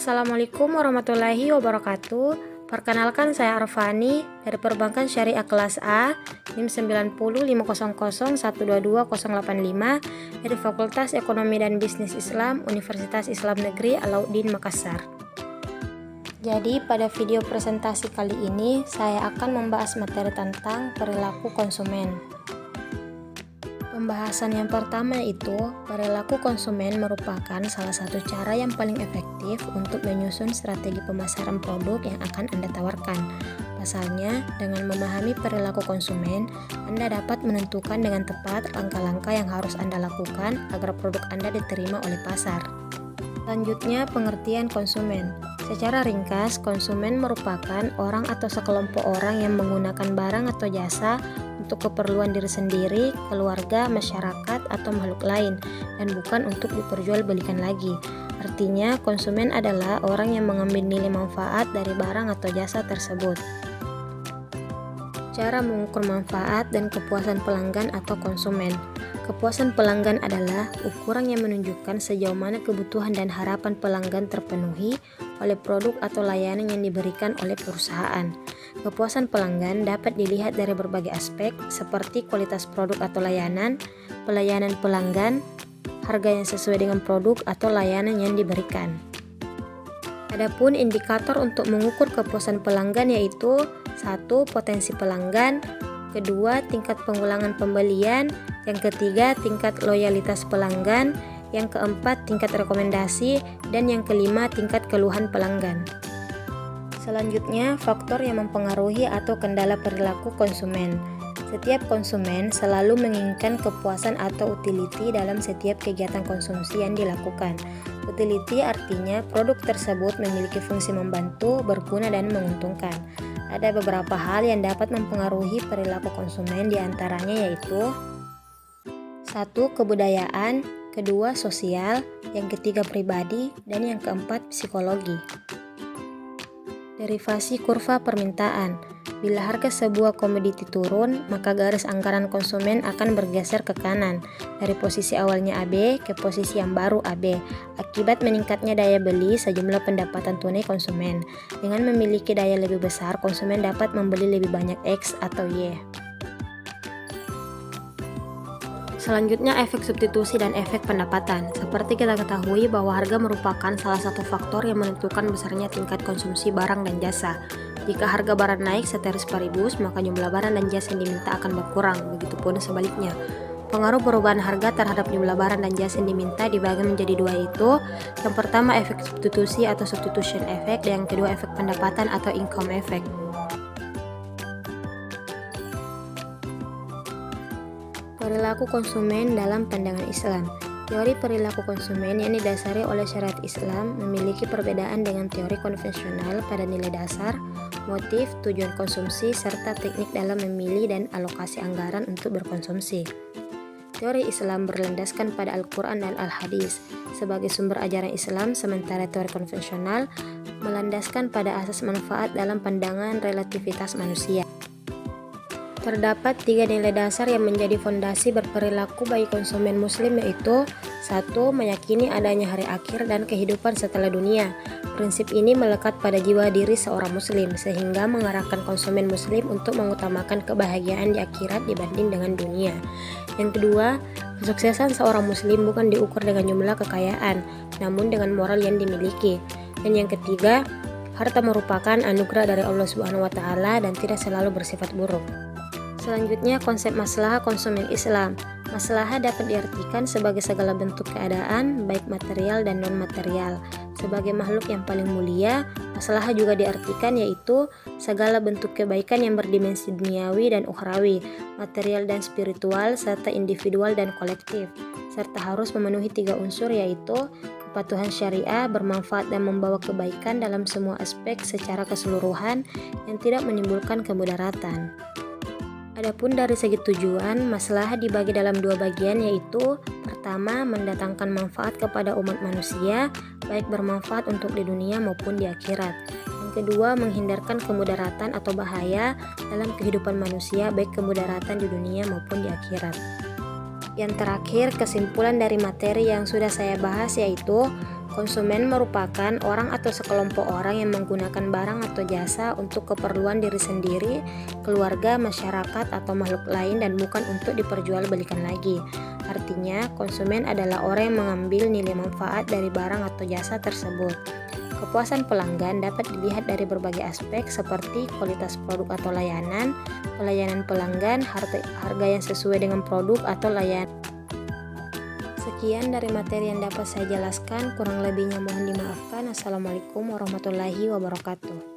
Assalamualaikum warahmatullahi wabarakatuh. Perkenalkan, saya Arfani dari Perbankan Syariah Kelas A, NIM 9050012285 dari Fakultas Ekonomi dan Bisnis Islam, Universitas Islam Negeri Alauddin Makassar. Jadi pada video presentasi kali ini saya akan membahas materi tentang perilaku konsumen. Pembahasan yang pertama itu, perilaku konsumen merupakan salah satu cara yang paling efektif untuk menyusun strategi pemasaran produk yang akan Anda tawarkan. Pasalnya, dengan memahami perilaku konsumen, Anda dapat menentukan dengan tepat langkah-langkah yang harus Anda lakukan agar produk Anda diterima oleh pasar. Selanjutnya, pengertian konsumen. Secara ringkas, konsumen merupakan orang atau sekelompok orang yang menggunakan barang atau jasa untuk keperluan diri sendiri, keluarga, masyarakat, atau makhluk lain, dan bukan untuk diperjualbelikan lagi. Artinya, konsumen adalah orang yang mengambil nilai manfaat dari barang atau jasa tersebut. Cara mengukur manfaat dan kepuasan pelanggan atau konsumen. Kepuasan pelanggan adalah ukuran yang menunjukkan sejauh mana kebutuhan dan harapan pelanggan terpenuhi oleh produk atau layanan yang diberikan oleh perusahaan. Kepuasan pelanggan dapat dilihat dari berbagai aspek seperti kualitas produk atau layanan, pelayanan pelanggan, harga yang sesuai dengan produk atau layanan yang diberikan. Adapun indikator untuk mengukur kepuasan pelanggan yaitu 1. Potensi pelanggan, kedua, tingkat pengulangan pembelian, yang ketiga, tingkat loyalitas pelanggan, yang keempat, tingkat rekomendasi, dan yang kelima, tingkat keluhan pelanggan. Selanjutnya, faktor yang mempengaruhi atau kendala perilaku konsumen. Setiap konsumen selalu menginginkan kepuasan atau utility dalam setiap kegiatan konsumsi yang dilakukan. Utility artinya produk tersebut memiliki fungsi membantu, berguna, dan menguntungkan. Ada beberapa hal yang dapat mempengaruhi perilaku konsumen, diantaranya yaitu 1. Kebudayaan, kedua sosial, yang ketiga pribadi, dan yang keempat psikologi. Derivasi kurva permintaan. Bila harga sebuah komoditi turun, maka garis anggaran konsumen akan bergeser ke kanan dari posisi awalnya AB ke posisi yang baru AB akibat meningkatnya daya beli sejumlah pendapatan tunai konsumen. Dengan memiliki daya lebih besar, konsumen dapat membeli lebih banyak X atau Y. Selanjutnya, efek substitusi dan efek pendapatan. Seperti kita ketahui bahwa harga merupakan salah satu faktor yang menentukan besarnya tingkat konsumsi barang dan jasa. Jika harga barang naik ceteris paribus, maka jumlah barang dan jasa yang diminta akan berkurang, begitupun sebaliknya. Pengaruh perubahan harga terhadap jumlah barang dan jasa yang diminta dibagi menjadi dua yaitu, yang pertama efek substitusi atau substitution effect, dan yang kedua efek pendapatan atau income effect. Perilaku konsumen dalam pandangan Islam. Teori perilaku konsumen yang didasari oleh syariat Islam memiliki perbedaan dengan teori konvensional pada nilai dasar, motif, tujuan konsumsi, serta teknik dalam memilih dan alokasi anggaran untuk berkonsumsi. Teori Islam berlandaskan pada Al-Quran dan Al-Hadis sebagai sumber ajaran Islam, sementara teori konvensional melandaskan pada asas manfaat dalam pandangan relativitas manusia. Terdapat 3 nilai dasar yang menjadi fondasi berperilaku bagi konsumen muslim yaitu 1. Meyakini adanya hari akhir dan kehidupan setelah dunia. Prinsip ini melekat pada jiwa diri seorang muslim sehingga mengarahkan konsumen muslim untuk mengutamakan kebahagiaan di akhirat dibanding dengan dunia. Yang kedua, kesuksesan seorang muslim bukan diukur dengan jumlah kekayaan, namun dengan moral yang dimiliki. Dan yang ketiga, harta merupakan anugerah dari Allah Subhanahu wa taala dan tidak selalu bersifat buruk. Selanjutnya, konsep maslahah konsumen Islam. Maslahah dapat diartikan sebagai segala bentuk keadaan, baik material dan non-material. Sebagai makhluk yang paling mulia, maslahah juga diartikan yaitu segala bentuk kebaikan yang berdimensi duniawi dan ukhrawi, material dan spiritual, serta individual dan kolektif. Serta harus memenuhi 3 unsur yaitu kepatuhan syariah, bermanfaat dan membawa kebaikan dalam semua aspek secara keseluruhan yang tidak menimbulkan kemudaratan. Adapun dari segi tujuan, maslahah dibagi dalam 2 bagian yaitu pertama, mendatangkan manfaat kepada umat manusia, baik bermanfaat untuk di dunia maupun di akhirat. Yang kedua, menghindarkan kemudaratan atau bahaya dalam kehidupan manusia, baik kemudaratan di dunia maupun di akhirat. Yang terakhir, kesimpulan dari materi yang sudah saya bahas yaitu Konsumen merupakan orang atau sekelompok orang yang menggunakan barang atau jasa untuk keperluan diri sendiri, keluarga, masyarakat, atau makhluk lain dan bukan untuk diperjualbelikan lagi. Artinya, konsumen adalah orang yang mengambil nilai manfaat dari barang atau jasa tersebut. Kepuasan pelanggan dapat dilihat dari berbagai aspek seperti kualitas produk atau layanan, pelayanan pelanggan, harga yang sesuai dengan produk atau layanan. Sekian dari materi yang dapat saya jelaskan, kurang lebihnya mohon dimaafkan. Assalamualaikum warahmatullahi wabarakatuh.